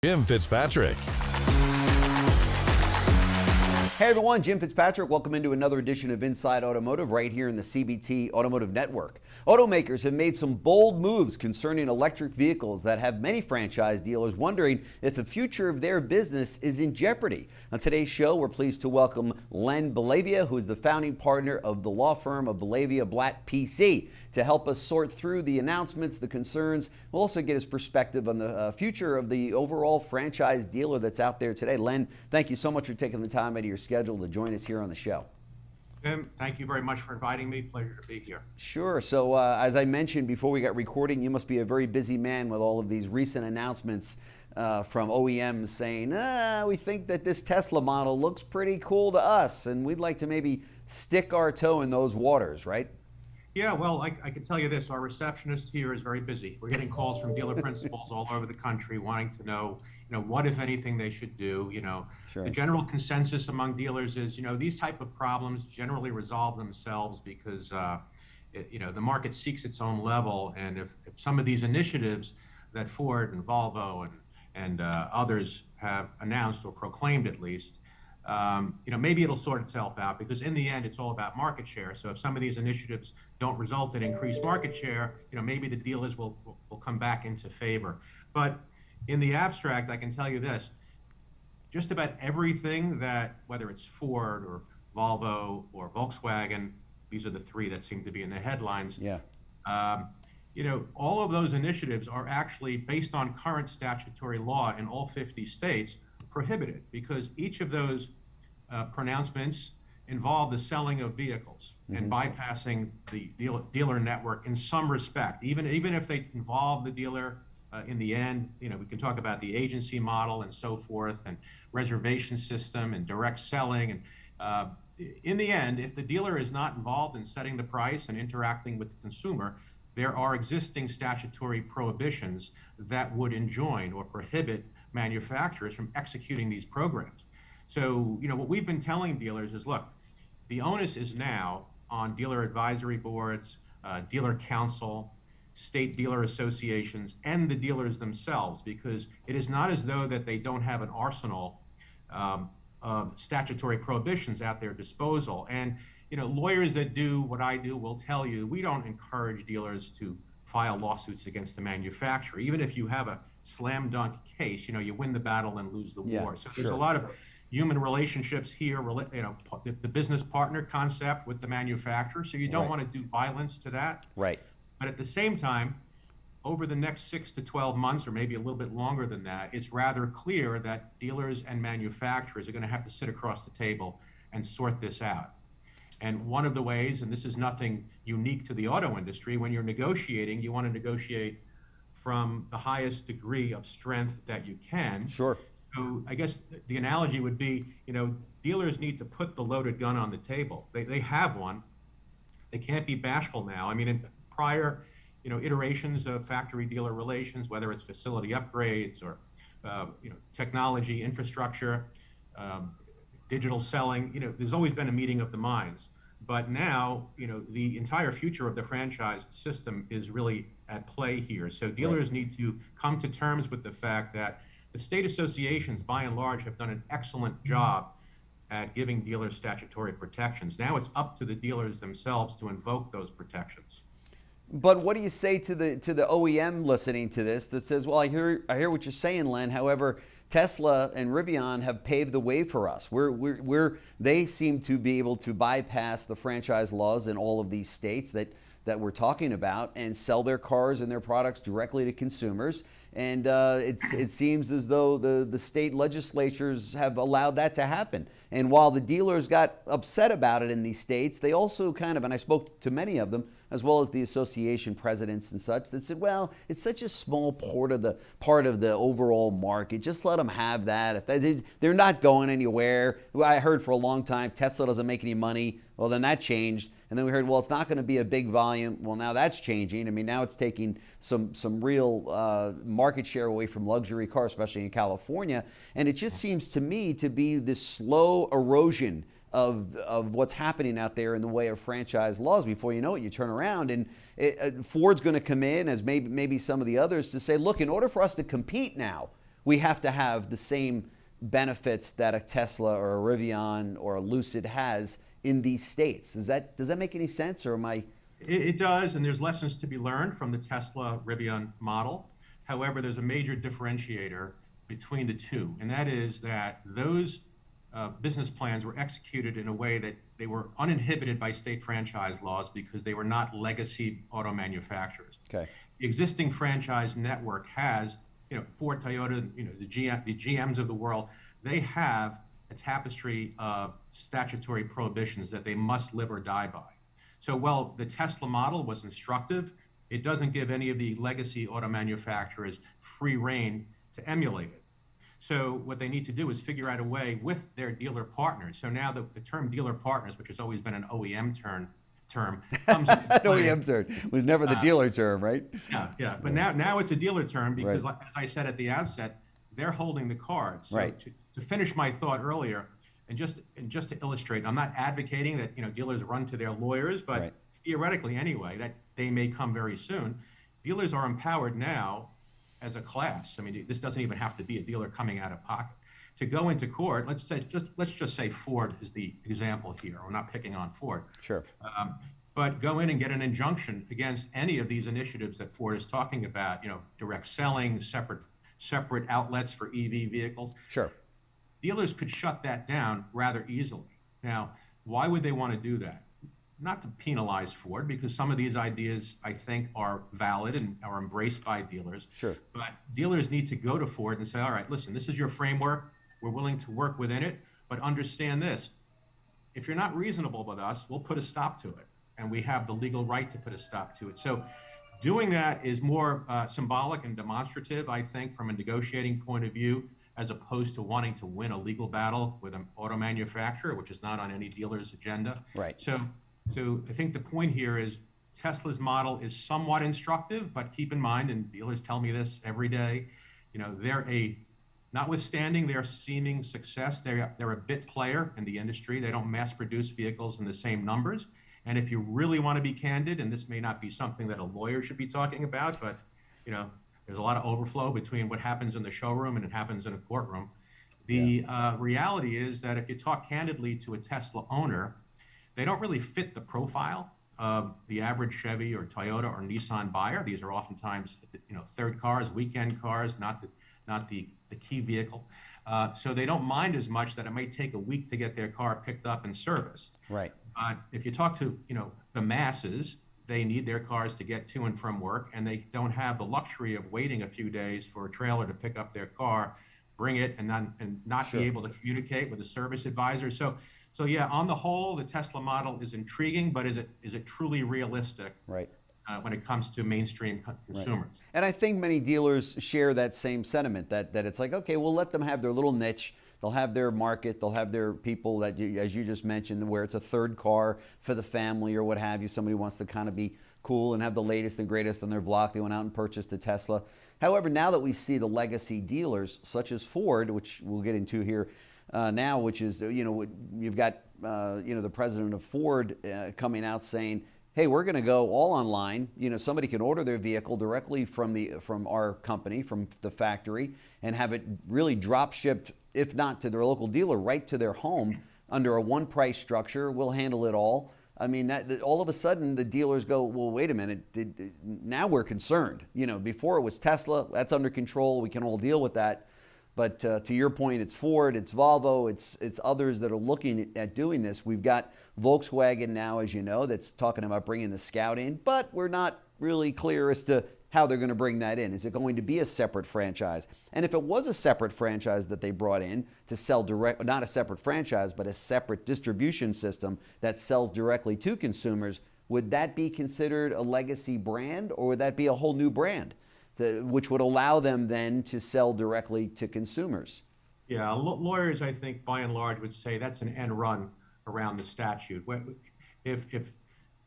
Jim Fitzpatrick. Hey everyone, Jim Fitzpatrick. Welcome into another edition of Inside Automotive right here in the CBT Automotive Network. Automakers have made some bold moves concerning electric vehicles that have many franchise dealers wondering if the future of their business is in jeopardy. On today's show, we're pleased to welcome Len Bellavia, who is the founding partner of the law firm of Bellavia Blatt PC, to help us sort through the announcements, the concerns. We'll also get his perspective on the future of the overall franchise dealer that's out there today. Len, thank you so much for taking the time out of your schedule to join us here on the show. Jim, thank you very much for inviting me. Pleasure to be here. Sure. So as I mentioned before we got recording, you must be a very busy man with all of these recent announcements from OEMs saying, we think that this Tesla model looks pretty cool to us, and we'd like to maybe stick our toe in those waters, right? Yeah, well, I can tell you this. Our receptionist here is very busy. We're getting calls from dealer principals all over the country wanting to know, what, if anything, they should do. Sure. The general consensus among dealers is, these type of problems generally resolve themselves because, the market seeks its own level. And if some of these initiatives that Ford and Volvo and others have announced or proclaimed at least, maybe it'll sort itself out, because in the end, it's all about market share. So if some of these initiatives don't result in increased market share, maybe the dealers will come back into favor. But in the abstract, I can tell you this: just about everything that, whether it's Ford or Volvo or Volkswagen, these are the three that seem to be in the headlines. Yeah. All of those initiatives are actually based on current statutory law in all 50 states, prohibited, because each of those pronouncements involve the selling of vehicles and bypassing the dealer network in some respect. Even if they involve the dealer in the end, we can talk about the agency model and so forth, and reservation system and direct selling. And in the end, if the dealer is not involved in setting the price and interacting with the consumer, there are existing statutory prohibitions that would enjoin or prohibit manufacturers from executing these programs. So, what we've been telling dealers is, look, the onus is now on dealer advisory boards, dealer council, state dealer associations, and the dealers themselves, because it is not as though that they don't have an arsenal of statutory prohibitions at their disposal. And, lawyers that do what I do will tell you, we don't encourage dealers to file lawsuits against the manufacturer. Even if you have a slam dunk case, you win the battle and lose the war. So there's a lot of human relationships here, the business partner concept with the manufacturer. So you don't want to do violence to that. Right. But at the same time, over the next 6 to 12 months, or maybe a little bit longer than that, it's rather clear that dealers and manufacturers are going to have to sit across the table and sort this out. And one of the ways, and this is nothing unique to the auto industry, when you're negotiating, you want to negotiate from the highest degree of strength that you can. Sure. So I guess the analogy would be, dealers need to put the loaded gun on the table. They have one. They can't be bashful now. I mean, in prior, iterations of factory dealer relations, whether it's facility upgrades or, technology, infrastructure, digital selling, there's always been a meeting of the minds. But now, the entire future of the franchise system is really at play here. So dealers need to come to terms with the fact that the state associations, by and large, have done an excellent job at giving dealers statutory protections. Now it's up to the dealers themselves to invoke those protections. But what do you say to the OEM listening to this that says, well, I hear what you're saying, Len. However, Tesla and Rivian have paved the way for us. They seem to be able to bypass the franchise laws in all of these states that we're talking about and sell their cars and their products directly to consumers. And it seems as though the state legislatures have allowed that to happen. And while the dealers got upset about it in these states, they also kind of, and I spoke to many of them, as well as the association presidents and such, that said, well, it's such a small part of the overall market. Just let them have that. If they're not going anywhere. I heard for a long time Tesla doesn't make any money. Well, then that changed. And then we heard, well, it's not going to be a big volume. Well, now that's changing. I mean, now it's taking some real market share away from luxury cars, especially in California. And it just seems to me to be this slow erosion of what's happening out there in the way of franchise laws. Before you know it, you turn around and Ford's going to come in, as maybe some of the others, to say, look, in order for us to compete now we have to have the same benefits that a Tesla or a Rivian or a Lucid has in these states. Does that make any sense, or am I? It does, and there's lessons to be learned from the Tesla Rivian model. However, there's a major differentiator between the two, and that is that those business plans were executed in a way that they were uninhibited by state franchise laws because they were not legacy auto manufacturers. Okay. The existing franchise network has, Ford, Toyota, the GMs of the world, they have a tapestry of statutory prohibitions that they must live or die by. So while the Tesla model was instructive, it doesn't give any of the legacy auto manufacturers free rein to emulate it. So what they need to do is figure out a way with their dealer partners. So now the term dealer partners, which has always been an OEM term, comes into play. OEM term was never the dealer term, right? Yeah. But now it's a dealer term because, Right. as I said at the outset, they're holding the cards. So Right. to finish my thought earlier, and just to illustrate, I'm not advocating that dealers run to their lawyers, but Right. theoretically anyway, that they may come very soon. Dealers are empowered now as a class. I mean, this doesn't even have to be a dealer coming out of pocket to go into court. Let's just say Ford is the example here. We're not picking on Ford. Sure. But go in and get an injunction against any of these initiatives that Ford is talking about. Direct selling, separate outlets for EV vehicles. Sure. Dealers could shut that down rather easily. Now, why would they want to do that? Not to penalize Ford, because some of these ideas, I think, are valid and are embraced by dealers. Sure. But dealers need to go to Ford and say, all right, listen, this is your framework. We're willing to work within it, but understand this. If you're not reasonable with us, we'll put a stop to it. And we have the legal right to put a stop to it. So doing that is more symbolic and demonstrative, I think, from a negotiating point of view, as opposed to wanting to win a legal battle with an auto manufacturer, which is not on any dealer's agenda. Right. So I think the point here is Tesla's model is somewhat instructive, but keep in mind, and dealers tell me this every day, notwithstanding their seeming success, they're a bit player in the industry. They don't mass produce vehicles in the same numbers. And if you really want to be candid, and this may not be something that a lawyer should be talking about, but there's a lot of overflow between what happens in the showroom and it happens in a courtroom. The reality is that if you talk candidly to a Tesla owner, they don't really fit the profile of the average Chevy or Toyota or Nissan buyer. These are oftentimes, third cars, weekend cars, not the key vehicle. So they don't mind as much that it may take a week to get their car picked up and serviced. Right. If you talk to the masses, they need their cars to get to and from work, and they don't have the luxury of waiting a few days for a trailer to pick up their car, bring it, and not Sure. be able to communicate with a service advisor. So yeah, on the whole, the Tesla model is intriguing, but is it truly realistic? Right. When it comes to mainstream consumers. Right. And I think many dealers share that same sentiment that it's like, okay, we'll let them have their little niche. They'll have their market. They'll have their people that, as you just mentioned, where it's a third car for the family or what have you. Somebody wants to kind of be cool and have the latest and greatest on their block. They went out and purchased a Tesla. However, now that we see the legacy dealers such as Ford, which we'll get into here now, which is, you've got, the president of Ford coming out saying, hey, we're going to go all online. Somebody can order their vehicle directly from our company, from the factory, and have it really drop shipped, if not to their local dealer, right to their home under a one price structure. We'll handle it all. I mean, that all of a sudden the dealers go, well, wait a minute. Now we're concerned. Before it was Tesla, that's under control. We can all deal with that. But to your point, it's Ford, it's Volvo, it's others that are looking at doing this. We've got Volkswagen now, as you know, that's talking about bringing the Scout in, but we're not really clear as to how they're going to bring that in. Is it going to be a separate franchise? And if it was a separate franchise that they brought in to sell direct, not a separate franchise, but a separate distribution system that sells directly to consumers, would that be considered a legacy brand, or would that be a whole new brand? Which would allow them then to sell directly to consumers? Yeah, lawyers, I think, by and large, would say that's an end run around the statute. If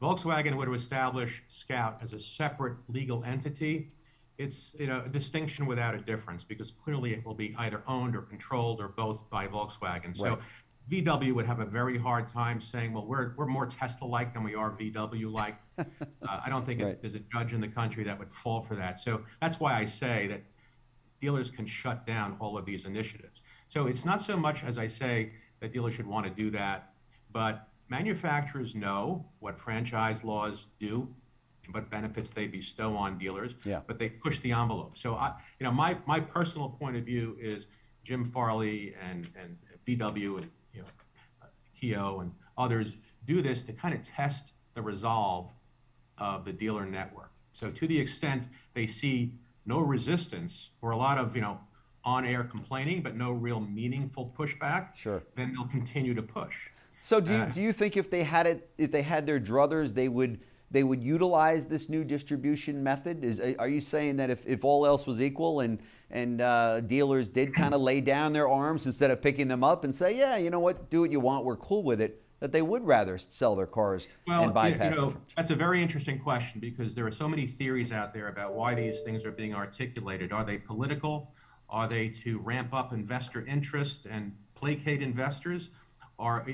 Volkswagen were to establish Scout as a separate legal entity, it's a distinction without a difference, because clearly it will be either owned or controlled or both by Volkswagen. So Right. VW would have a very hard time saying, well, we're more Tesla-like than we are VW-like. I don't think Right. there's a judge in the country that would fall for that. So that's why I say that dealers can shut down all of these initiatives. So it's not so much, as I say, that dealers should want to do that, but manufacturers know what franchise laws do and what benefits they bestow on dealers, Yeah. but they push the envelope. So my personal point of view is Jim Farley and VW and Keogh and others do this to kind of test the resolve of the dealer network. So to the extent they see no resistance or a lot of on-air complaining, but no real meaningful pushback, Sure. then they'll continue to push. So do you think if they had their druthers, they would utilize this new distribution method? Are you saying that if all else was equal and dealers did kind of lay down their arms instead of picking them up and say, yeah, you know what, do what you want, we're cool with it, that they would rather sell their cars and bypass the franchise? That's a very interesting question because there are so many theories out there about why these things are being articulated. Are they political? Are they to ramp up investor interest and placate investors? Or,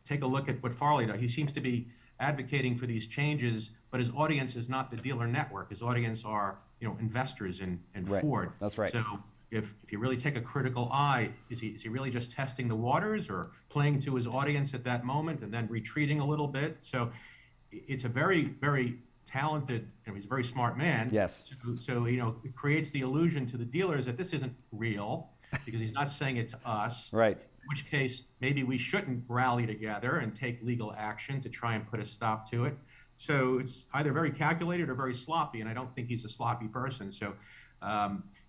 take a look at what Farley does. He seems to be advocating for these changes, but his audience is not the dealer network. His audience are, investors in Right. Ford. That's right. So if you really take a critical eye, is he really just testing the waters or playing to his audience at that moment and then retreating a little bit? So it's a very, very talented, he's a very smart man. Yes. So it creates the illusion to the dealers that this isn't real because he's not saying it to us. Right. In which case, maybe we shouldn't rally together and take legal action to try and put a stop to it. So it's either very calculated or very sloppy, and I don't think he's a sloppy person. So,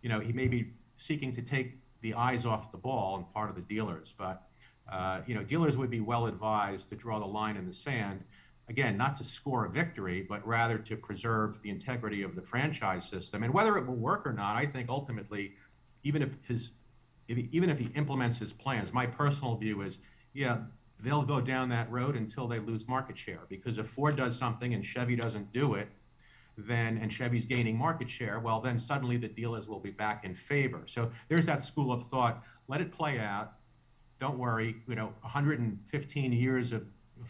he may be seeking to take the eyes off the ball on part of the dealers, but dealers would be well advised to draw the line in the sand. Again, not to score a victory, but rather to preserve the integrity of the franchise system. And whether it will work or not, I think ultimately, even if he implements his plans, my personal view is, they'll go down that road until they lose market share. Because if Ford does something and Chevy doesn't do it, and Chevy's gaining market share, well, then suddenly the dealers will be back in favor. So there's that school of thought. Let it play out. Don't worry. 115 years of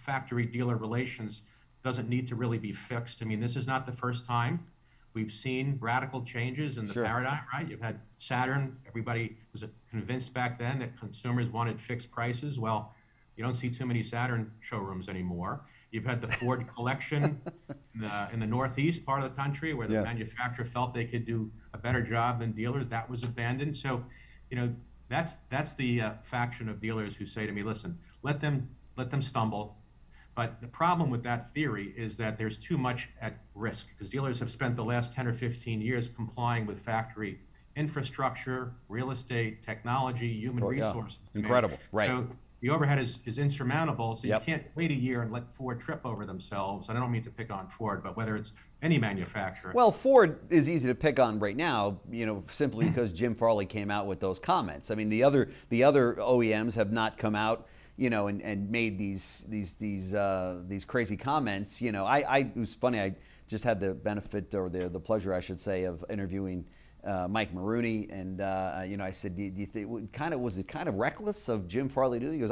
factory dealer relations doesn't need to really be fixed. I mean, this is not the first time we've seen radical changes in the Sure. paradigm, right? You've had Saturn. Everybody was convinced back then that consumers wanted fixed prices. Well, you don't see too many Saturn showrooms anymore. You've had the Ford collection in the Northeast part of the country where the manufacturer felt they could do a better job than dealers. That was abandoned. So, that's the faction of dealers who say to me, listen, let them stumble. But the problem with that theory is that there's too much at risk because dealers have spent the last 10 or 15 years complying with factory infrastructure, real estate, technology, human resources. Incredible, right. So the overhead is insurmountable, so Yep. you can't wait a year and let Ford trip over themselves. And I don't mean to pick on Ford, but whether it's any manufacturer. Well, Ford is easy to pick on right now, simply because Jim Farley came out with those comments. I mean, the other OEMs have not come out, and made these crazy comments. It was funny. I just had the benefit or the pleasure, I should say, of interviewing Mike Maroney, and I said, do you think was it kind of reckless of Jim Farley to do? He goes,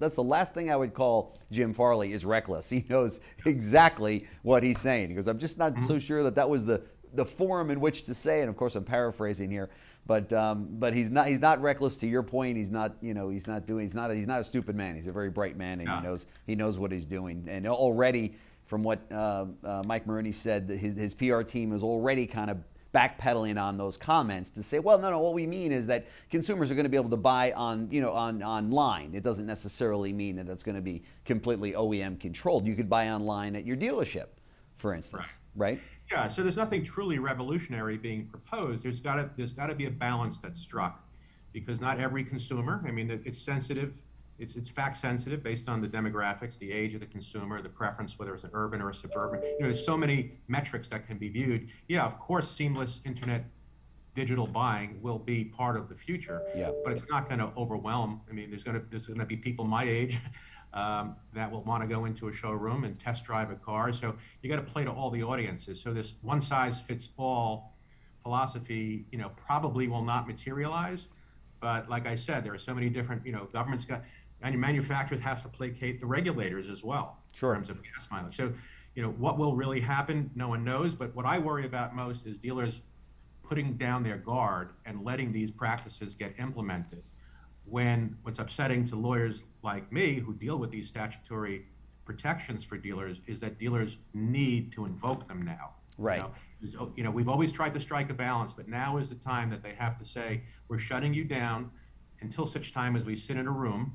that's the last thing I would call Jim Farley is reckless. He knows exactly what he's saying. He goes, I'm just not so sure that was the forum in which to say, and of course I'm paraphrasing here, but he's not reckless. To your point, he's not a stupid man. He's a very bright man, and he knows what he's doing. And already, from what Mike Maroney said, that his PR team is already kind of backpedaling on those comments to say, well, no, what we mean is that consumers are going to be able to buy online. It doesn't necessarily mean that it's going to be completely OEM controlled. You could buy online at your dealership, for instance, right? Yeah, so there's nothing truly revolutionary being proposed. There's got to be a balance that's struck, because not every consumer. I mean, it's sensitive. It's fact sensitive based on the demographics, the age of the consumer, the preference, whether it's an urban or a suburban. There's so many metrics that can be viewed. Yeah, of course, seamless internet digital buying will be part of the future. Yeah. But it's not going to overwhelm. I mean, there's going to be people my age that will want to go into a showroom and test drive a car. So you got to play to all the audiences. So this one size fits all philosophy, probably will not materialize. But like I said, there are so many different, governments and manufacturers have to placate the regulators as well. Sure. In terms of gas mileage. So, what will really happen, no one knows. But what I worry about most is dealers putting down their guard and letting these practices get implemented. When what's upsetting to lawyers like me who deal with these statutory protections for dealers is that dealers need to invoke them now. Right. We've always tried to strike a balance, but now is the time that they have to say, we're shutting you down until such time as we sit in a room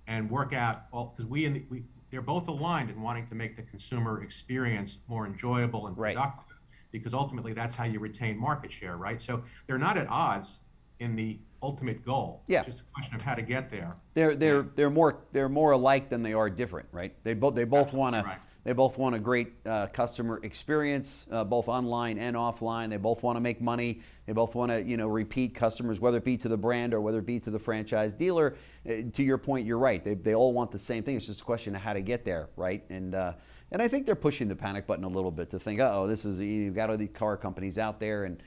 and work out all, because they're both aligned in wanting to make the consumer experience more enjoyable and productive, because ultimately that's how you retain market share, right? So they're not at odds in the ultimate goal. Yeah. It's just a question of how to get there. They're more alike than they are different, right? They both want to. Right. They both want a great customer experience, both online and offline. They both want to make money. They both want to, repeat customers, whether it be to the brand or whether it be to the franchise dealer. To your point, you're right. They all want the same thing. It's just a question of how to get there, right? And I think they're pushing the panic button a little bit to think, you've got all these car companies out there, and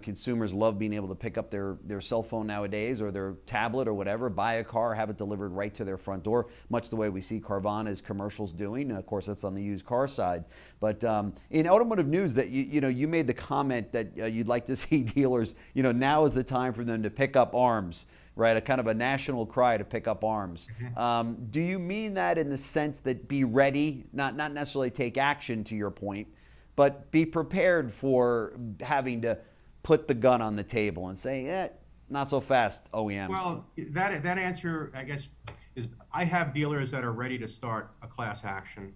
consumers love being able to pick up their cell phone nowadays or their tablet or whatever, buy a car, have it delivered right to their front door, much the way we see Carvana's commercials doing. Of course, that's on the used car side. But in automotive news, that you made the comment that you'd like to see dealers, now is the time for them to pick up arms, right? A kind of a national cry to pick up arms. Mm-hmm. Do you mean that in the sense that be ready, not necessarily take action, to your point, but be prepared for having to put the gun on the table and say, not so fast, OEMs? Well, that answer, I guess, is I have dealers that are ready to start a class action.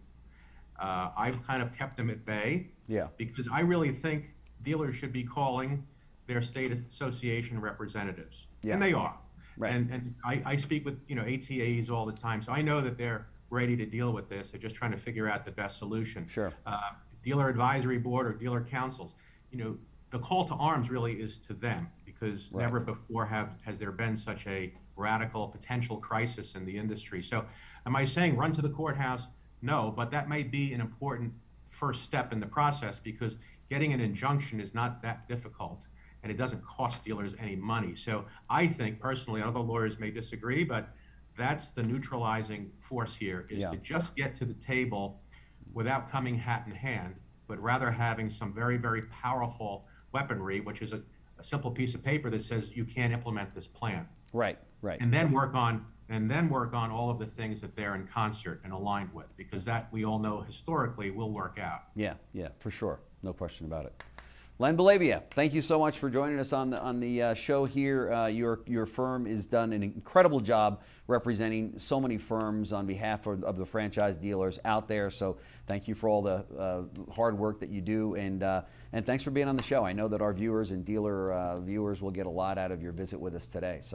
I've kind of kept them at bay, because I really think dealers should be calling their state association representatives, and they are. Right. And I speak with ATAs all the time, so I know that they're ready to deal with this. They're just trying to figure out the best solution. Sure. Dealer advisory board or dealer councils, the call to arms really is to them, because never before has there been such a radical potential crisis in the industry. So am I saying run to the courthouse? No, but that may be an important first step in the process, because getting an injunction is not that difficult, and it doesn't cost dealers any money. So I think personally, other lawyers may disagree, but that's the neutralizing force here, is to just get to the table without coming hat in hand, but rather having some very, very powerful weaponry, which is a simple piece of paper that says you can't implement this plan. Right. And then work on all of the things that they're in concert and aligned with, because that, we all know historically, will work out. Yeah, for sure. No question about it. Len Bellavia, thank you so much for joining us on the show here. Your firm has done an incredible job representing so many firms on behalf of the franchise dealers out there. So thank you for all the hard work that you do, and thanks for being on the show. I know that our viewers and dealer viewers will get a lot out of your visit with us today. So.